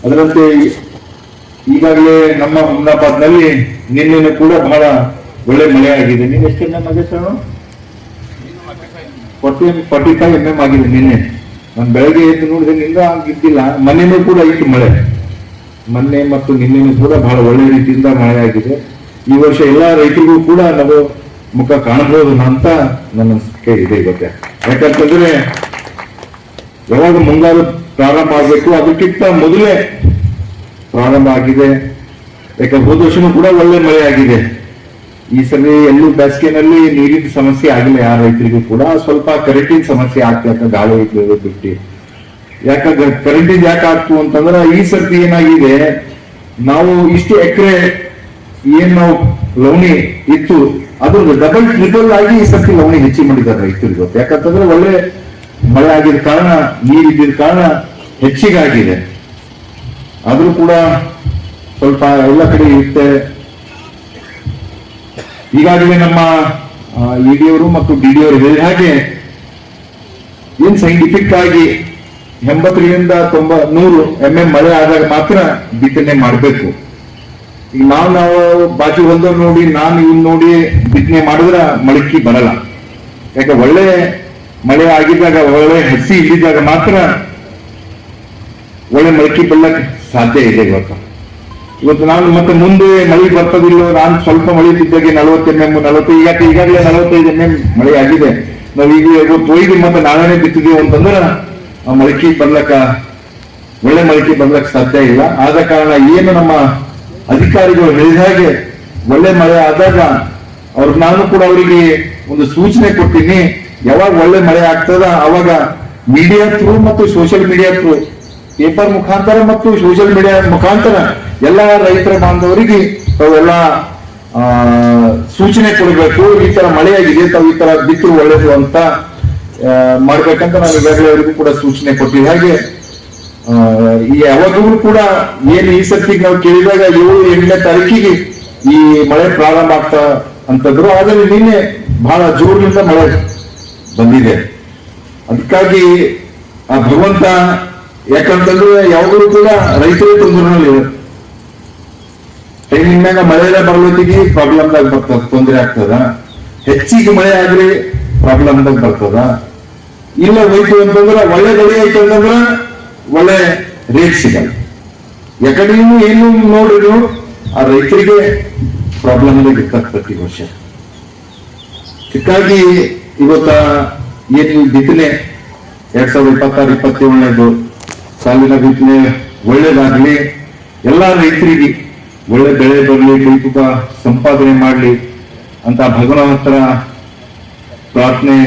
ಅದರಂತೆ ಈಗಾಗಲೇ ನಮ್ಮ ಹುಮ್ನಾಬಾದ್ನಲ್ಲಿ ನಿನ್ನೆ ಕೂಡ ಬಹಳ ಒಳ್ಳೆ ಮಳೆ ಆಗಿದೆ. ನೀನು ಎಷ್ಟು MM ಆಗಿದೆ ಸರ್? 45 MM ಆಗಿದೆ ನಿನ್ನೆ. ನಾನು ಬೆಳಗ್ಗೆ ಎದ್ದು ನೋಡಿದ್ರೆ ನಿಂದ ಆಗಿದ್ದಿಲ್ಲ. ಮೊನ್ನೆನೂ ಕೂಡ ಇತ್ತು ಮಳೆ. ಮೊನ್ನೆ ಮತ್ತು ನಿನ್ನೆನೂ ಕೂಡ ಬಹಳ ಒಳ್ಳೆ ರೀತಿಯಿಂದ ಮಳೆ ಆಗಿದೆ. ಈ ವರ್ಷ ಎಲ್ಲಾ ರೈತರಿಗೂ ಕೂಡ ನಾವು ಮುಖ ಕಾಣಬಹುದು ಅಂತ ನನ್ನ ಅನಿಸಿಕೆ ಇದೆ ಇವತ್ತೆ. ಯಾಕಂತಂದ್ರೆ ಯಾವಾಗ ಮುಂಗಾರು ಪ್ರಾರಂಭ ಆಗಬೇಕು ಅದಕ್ಕಿಂತ ಮೊದಲೇ ಪ್ರಾರಂಭ ಆಗಿದೆ. ಯಾಕಂದ್ರೆ ಹೋದ ವರ್ಷನೂ ಕೂಡ ಒಳ್ಳೆ ಮಳೆ ಆಗಿದೆ. ಈ ಸಲ ಎಲ್ಲೂ ಬೇಸಿಗೆನಲ್ಲಿ ನೀರಿನ ಸಮಸ್ಯೆ ಆಗಿಲ್ಲ ಯಾರ ರೈತರಿಗೂ ಕೂಡ. ಸ್ವಲ್ಪ ಕರೆಂಟಿನ ಸಮಸ್ಯೆ ಆಗ್ತದೆ ಗಾಳಿ ಬಿಟ್ಟು. ಯಾಕಂದ್ರೆ ಕರೆಂಟಿನ ಯಾಕೆ ಆಗ್ತು ಅಂತಂದ್ರೆ ಈ ಸರ್ತಿ ಏನಾಗಿದೆ, ನಾವು ಇಷ್ಟು ಎಕರೆ ಏನ್ ನಾವು ಲವಣಿ ಇತ್ತು ಅದು ಡಬಲ್ ಟ್ರಿಬಲ್ ಆಗಿ ಈ ಸರ್ತಿ ಲವಣಿ ಹೆಚ್ಚಿಗೆ ಮಾಡಿದ್ದಾರೆ ರೈತರಿಗೆ. ಯಾಕಂತಂದ್ರೆ ಒಳ್ಳೆ ಮಳೆ ಆಗಿದ ಕಾರಣ, ನೀರಿದ್ದ ಕಾರಣ ಹೆಚ್ಚಿಗಾಗಿದೆ. ಆದ್ರೂ ಕೂಡ ಸ್ವಲ್ಪ ಎಲ್ಲ ಕಡೆ ಇರುತ್ತೆ. ಈಗಾಗಲೇ ನಮ್ಮ ಇಡಿಯವರು ಮತ್ತು ಡಿಡಿಯವರು ಹೇಳಿದ ಹಾಗೆ ಏನ್ ಸೈಂಟಿಫಿಕ್ ಆಗಿ 80ರಿಂದ 100 MM ಮಳೆ ಆದಾಗ ಮಾತ್ರ ಬಿತ್ತನೆ ಮಾಡಬೇಕು. ಈಗ ನಾವು ಬಾಜು ಒಂದೋ ನೋಡಿ ನಾನು ಇವ್ನ ನೋಡಿ ಬಿತ್ತನೆ ಮಾಡಿದ್ರೆ ಮೊಳಕೆ ಬರಲ್ಲ. ಯಾಕೆ ಒಳ್ಳೆ ಮಳೆ ಆಗಿದ್ದಾಗ, ಒಳ್ಳೆ ಹಸಿ ಇದ್ದಿದ್ದಾಗ ಮಾತ್ರ ಒಳ್ಳೆ ಮೊಳಕೆ ಬರಲಿಕ್ಕೆ ಸಾಧ್ಯ ಇದೆ. ಇವತ್ತು ನಾನು ಮತ್ತೆ ಮುಂದೆ ಮಳೆ ಬರ್ತದಿಲ್ಲ, ನಾನು ಸ್ವಲ್ಪ ಮಳೆ ಇದ್ದಾಗ 40 MM 40 ಈಗಾಗಲೇ 45 MM ಮಳೆ ಆಗಿದೆ. ನಾವು ಈಗ ಇವತ್ತು ಮತ್ತೆ ನಾವೇನೇ ಬಿತ್ತಿದೀವಿ ಅಂತಂದ್ರೆ ಆ ಮೊಳಕೆ ಬರ್ಲಕ್ಕ, ಒಳ್ಳೆ ಮೊಳಕೆ ಬರ್ಲಕ್ಕೆ ಸಾಧ್ಯ ಇಲ್ಲ. ಆದ ಕಾರಣ ಏನು ನಮ್ಮ ಅಧಿಕಾರಿಗಳು ಹೇಳಿದ ಹಾಗೆ ಒಳ್ಳೆ ಮಳೆ ಆದಾಗ ನಾನು ಕೂಡ ಅವರಿಗೆ ಒಂದು ಸೂಚನೆ ಕೊಡ್ತೀನಿ. ಯಾವಾಗ ಒಳ್ಳೆ ಮಳೆ ಆಗ್ತದ ಅವಾಗ ಮೀಡಿಯಾ ಥ್ರೂ ಮತ್ತು ಸೋಷಿಯಲ್ ಮೀಡಿಯಾ ಥ್ರೂ, ಪೇಪರ್ ಮುಖಾಂತರ ಮತ್ತು ಸೋಷಿಯಲ್ ಮೀಡಿಯಾ ಮುಖಾಂತರ ಎಲ್ಲ ರೈತರ ಬಾಂಧವರಿಗೆ ತಾವೆಲ್ಲ ಸೂಚನೆ ಕೊಡಬೇಕು. ಈ ತರ ಮಳೆ ಆಗಿದೆ, ತಾವು ಈ ತರ ಬಿತ್ತರು ಒಳ್ಳೇದು ಅಂತ ಮಾಡ್ಬೇಕಂತ ನಾನು ಈಗಾಗಲೇ ಅವರಿಗೂ ಕೂಡ ಸೂಚನೆ ಕೊಟ್ಟಿದ್ದೆ. ಹಾಗೆ ಯಾವಾಗಲೂ ಕೂಡ ಏನು ಈ ಸರ್ತಿಗೆ ನಾವು ಕೇಳಿದಾಗ 7-8ನೇ ತಾರೀಕಿಗೆ ಈ ಮಳೆ ಪ್ರಾರಂಭ ಆಗ್ತಾ ಅಂತಂದ್ರು. ಆದರೆ ನಿನ್ನೆ ಬಹಳ ಜೋರಿನಿಂದ ಮಳೆ ಬಂದಿದೆ. ಅದಕ್ಕಾಗಿ ಆ ಭಗವಂತ, ಯಾಕಂತಂದ್ರೆ ಯಾವಾಗಲೂ ಕೂಡ ರೈತರೇ ತೊಂದರೆನಲ್ಲಿ ಟೈಮಿಂಗ್ನಾಗ ಮಳೆಯಲ್ಲ ಬರ್ಲತ್ತಿಗೆ ಪ್ರಾಬ್ಲಮ್ದಾಗ ಬರ್ತದ, ತೊಂದರೆ ಆಗ್ತದ. ಹೆಚ್ಚಿಗೆ ಮಳೆ ಆದ್ರೆ ಪ್ರಾಬ್ಲಮ್ದಾಗ ಬರ್ತದ. ಇಲ್ಲ ಹೋಯ್ತು ಅಂತಂದ್ರೆ ಒಳ್ಳೆ ಬೆಳೆ ಆಯ್ತು ಅಂತಂದ್ರೆ ಒಳ್ಳೆ ರೇಟ್ ಸಿಗಲ್ಲ. ಯಾಕಂದ್ರೆ ಏನು ನೋಡಿದ್ರು ಆ ರೈತರಿಗೆ ಪ್ರಾಬ್ಲಮ್ದಾಗ ಇರ್ತದೆ ಪ್ರತಿ ವರ್ಷ. ಹೀಗಾಗಿ ಇವತ್ತ ಏನು ಬಿತ್ತನೆ 2026-27 ಸಾಲಿನ ಬಿತ್ತನೆ ಒಳ್ಳೇದಾಗ್ಲಿ, ಎಲ್ಲಾ ರೈತರಿಗೆ ಒಳ್ಳೆ ಬೆಳೆ ಬರಲಿ, ಕೈತುಕ ಸಂಪಾದನೆ ಮಾಡಲಿ ಅಂತ ಭಗವಂತರ ಪ್ರಾರ್ಥನೆ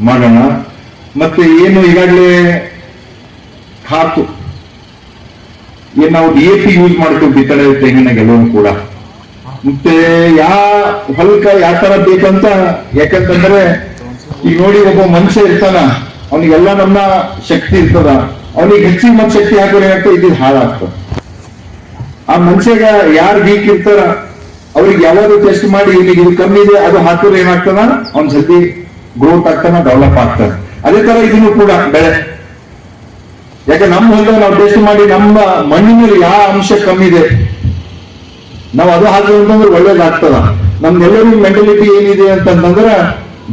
ಮಾಡೋಣ. ಮತ್ತೆ ಏನು ಈಗಾಗಲೇ ಖಾತು ಏನ್ ನಾವು DAP ಯೂಸ್ ಮಾಡ್ತೀವಿ ಬಿತ್ತನೆ ತೆಂಗಿನಾಗ ಎಲ್ಲವೂ ಕೂಡ. ಮತ್ತೆ ಹೊಲಕ್ಕ ಯಾವ ತರ ಬೇಕಂತ, ಯಾಕಂತಂದ್ರೆ ಈಗ ನೋಡಿ ಒಬ್ಬ ಮನುಷ್ಯ ಇರ್ತಾನ, ಅವನಿಗೆಲ್ಲ ನಮ್ಮ ಶಕ್ತಿ ಇರ್ತದ, ಅವನಿಗೆ ಹೆಚ್ಚಿಗೆ ಮತ್ತೆ ಶಕ್ತಿ ಹಾಕೋರು ಏನಾಗ್ತದೆ, ಇದು ಹಾಳಾಗ್ತದೆ. ಆ ಮನುಷ್ಯಗ ಯಾರು ವೀಕ್ ಇರ್ತಾರ ಅವ್ರಿಗೆ ಯಾವಾಗ ಟೆಸ್ಟ್ ಮಾಡಿ ಇಲ್ಲಿಗೆ ಇದು ಕಮ್ಮಿ ಇದೆ ಅದು ಹಾಕಿದ್ರೆ ಏನಾಗ್ತದ, ಅವ್ನ ಜಲ್ದಿ ಗ್ರೋತ್ ಆಗ್ತಾನ, ಡೆವಲಪ್ ಆಗ್ತಾನೆ. ಅದೇ ತರ ಇದನ್ನು ಕೂಡ ಬೆಳೆ. ಯಾಕೆ ನಮ್ಮ ಹೊಲ ನಾವು ಟೆಸ್ಟ್ ಮಾಡಿ ನಮ್ಮ ಮಣ್ಣಿನಲ್ಲಿ ಯಾವ ಅಂಶ ಕಮ್ಮಿ ಇದೆ ನಾವು ಅದು ಹಾಕಿದ್ರೆ ಅಂತಂದ್ರೆ ಒಳ್ಳೇದಾಗ್ತದ. ನಮ್ದೆಲ್ಲರಿಗೂ ಮೆಂಟಾಲಿಟಿ ಏನಿದೆ ಅಂತಂದ್ರೆ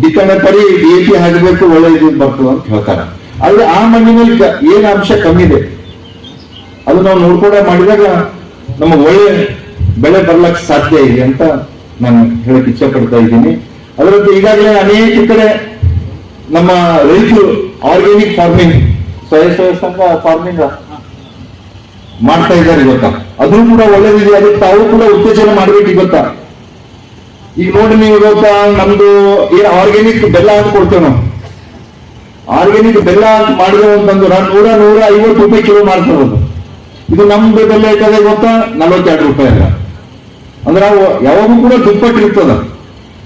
ಬಿತ್ತನೆ ಪರಿ DAP ಹಾಕಬೇಕು, ಒಳ್ಳೆ ಇದು ಬರ್ತದ ಅಂತ ಹೇಳ್ತಾರೆ. ಆದ್ರೆ ಆ ಮಣ್ಣಿನಲ್ಲಿ ಏನ್ ಅಂಶ ಕಮ್ಮಿ ಇದೆ ಅದು ನಾವು ನೋಡ್ಕೊಂಡ ಮಾಡಿದಾಗ ನಮಗೆ ಒಳ್ಳೆ ಬೆಳೆ ಬರ್ಲಕ್ಕೆ ಸಾಧ್ಯ ಇದೆ ಅಂತ ನಾನು ಹೇಳಕ್ ಇಚ್ಛೆ ಪಡ್ತಾ ಇದ್ದೀನಿ. ಅದರಂತೆ ಈಗಾಗಲೇ ಅನೇಕ ಕಡೆ ನಮ್ಮ ರೈತರು ಆರ್ಗ್ಯಾನಿಕ್ ಫಾರ್ಮಿಂಗ್, ಫಾರ್ಮಿಂಗ್ ಮಾಡ್ತಾ ಇದ್ದಾರೆ ಇವತ್ತ. ಅದು ಕೂಡ ಒಳ್ಳೇದಿದೆ. ಅದಕ್ಕೆ ತಾವು ಕೂಡ ಉತ್ತೇಜನ ಮಾಡ್ಬೇಕು ಇವತ್ತ. ಈಗ ನೋಡಿ ನೀವು ಇವತ್ತ ನಮ್ದು ಏನ್ ಆರ್ಗ್ಯಾನಿಕ್ ಬೆಲ್ಲ ಅಂತ ಕೊಡ್ತೇವೆ ನಾವು. ಆರ್ಗ್ಯಾನಿಕ್ ಬೆಲ್ಲ ಅಂತ ಮಾಡಿದ್ರು ಅಂತಂದ್ರೆ 100-150 ರೂಪಾಯಿ ಕಿಲೋ ಮಾಡ್ತಿರೋದು. ಇದು ನಮ್ದು ಬೆಲ್ಲ ಇರ್ತದೆ ಇವತ್ತ 42 ರೂಪಾಯಿ ಅಲ್ಲ. ಅಂದ್ರೆ ನಾವು ಯಾವಾಗೂ ಕೂಡ ದುಪ್ಪಟ್ಟು ಇರ್ತದ.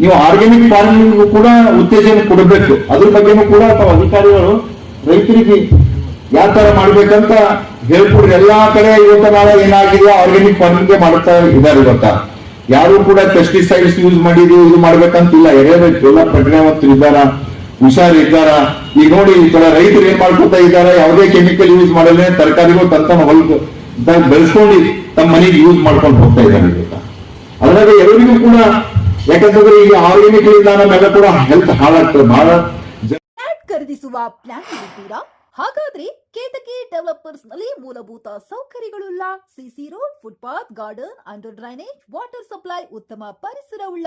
ನೀವು ಆರ್ಗ್ಯಾನಿಕ್ ಫಾರ್ಮಿಂಗ್ ಕೂಡ ಉತ್ತೇಜನ ಕೊಡಬೇಕು. ಅದ್ರ ಬಗ್ಗೆನೂ ಕೂಡ ತಾವು ಅಧಿಕಾರಿಗಳು ರೈತರಿಗೆ ಯಾವ ತರ ಮಾಡ್ಬೇಕಂತ ಹೇಳ್ಕೊಡ್ರಿ. ಎಲ್ಲಾ ಕಡೆ ಇವತ್ತ ನಾಳೆ ಏನಾಗಿದೆ ಆರ್ಗ್ಯಾನಿಕ್ ಫಾರ್ಮಿಂಗ್ ಮಾಡ್ತಾ ಇದ್ದಾರೆ ಇವತ್ತ. ಯಾರು ಕೂಡ ಪೆಸ್ಟಿಸೈಡ್ಸ್ ಯೂಸ್ ಮಾಡಿದೀವಿ ಇದು ಮಾಡ್ಬೇಕಂತಿಲ್ಲ. ಎಲ್ಲ ಪ್ರಜ್ಞಾವಂತರು ಇದ್ದಾರ, ಹುಷಾರಿದ್ದಾರ. ಈಗ ನೋಡಿ ಈ ಕಡೆ ರೈತರು ಏನ್ ಮಾಡ್ಕೊತಾ ಇದ್ದಾರೆ, ಯಾವುದೇ ಕೆಮಿಕಲ್ ಯೂಸ್ ಮಾಡಲೇ ತರಕಾರಿಗಳು ತನ್ನ ಹೊಲಕ್ಕೆ ಬೆಳೆಸ್ಕೊಂಡು ತಮ್ಮ ಮನೆಗೆ ಯೂಸ್ ಮಾಡ್ಕೊಂಡು ಹೋಗ್ತಾ ಇದ್ದಾರೆ ಈಗ. ಅದ್ರಾಗ ಎಲ್ಲರಿಗೂ ಕೂಡ, ಯಾಕಂತಂದ್ರೆ ಈ ಆರ್ಗ್ಯಾನಿಕ್ ಇಂದ ನಮ್ಮೆಲ್ಲ ಕೂಡ ಹೆಲ್ತ್ ಹಾಳಾಗ್ತದೆ ಬಹಳ. ಖರೀದಿಸುವ ಪ್ಲಾನ್ ಇದ್ದೀರಾ? ಹಾಗಾದ್ರೆ ಕೇತಕಿ ಡೆವಲಪರ್ಸ್ ನಲ್ಲಿ ಮೂಲಭೂತ ಸೌಕರ್ಯಗಳುಳ್ಳ CC road, footpath, garden, under drainage, water supply, ಉತ್ತಮ ಪರಿಸರವುಳ್ಳ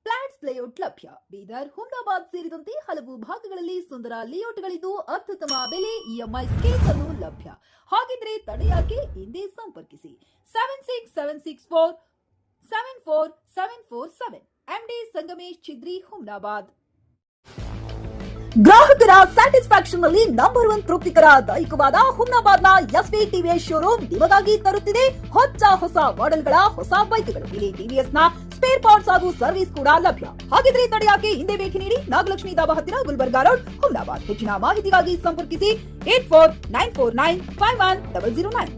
ಫ್ಲಾಟ್ಸ್ ಲೇಔಟ್ ಲಭ್ಯ. ಬೀದರ್, ಹುಮ್ನಾಬಾದ್ ಸೇರಿದಂತೆ ಹಲವು ಭಾಗಗಳಲ್ಲಿ ಸುಂದರ ಲೇಔಟ್ಗಳಿದ್ದು ಅತ್ಯುತ್ತಮ ಬೆಲೆ, ಇಎಂಐ ಸ್ಕೀಮ್ ಅನ್ನು ಲಭ್ಯ. ಹಾಗಿದ್ರೆ ತಡೆಯಾಕೆ, ಹಿಂದೆ ಸಂಪರ್ಕಿಸಿ 7676474747 MD ಸಂಗಮೇಶ್ ಚಿದ್ರಿ, ಹುಮ್ನಾಬಾದ್. ಗ್ರಾಹಕರ ಸ್ಯಾಟಿಸ್ಫ್ಯಾಕ್ಷನ್ ನಲ್ಲಿ ನಂಬರ್ 1 ತೃಪ್ತಿಕರ ದೈಹಿಕವಾದ ಹುಮ್ನಾಬಾದ್ನ ಎಸ್ವಿ ಟಿವಿಎಸ್ ಶೋರೂಮ್ ನಿಮಗಾಗಿ ತರುತ್ತಿದೆ ಹೊಸ ಮಾಡೆಲ್ಗಳ ಹೊಸ ಬೈಕ್ಗಳು. ಇಲ್ಲಿ ಟಿವಿಎಸ್ ನ ಸ್ಪೇರ್ ಪಾರ್ಟ್ಸ್ ಹಾಗೂ ಸರ್ವಿಸ್ ಕೂಡ ಲಭ್ಯ. ಹಾಗಿದ್ರೆ ತಡೆಯಾಕೆ, ಹಿಂದೆ ಭೇಟಿ ನೀಡಿ. ನಾಗಲಕ್ಷ್ಮಿ ದಾಬಾ ಹತ್ತಿರ, ಗುಲ್ಬರ್ಗಾ ರೋಡ್, ಹುಮ್ನಾಬಾದ್. ಹೆಚ್ಚಿನ ಮಾಹಿತಿಗಾಗಿ ಸಂಪರ್ಕಿಸಿ 8494951009.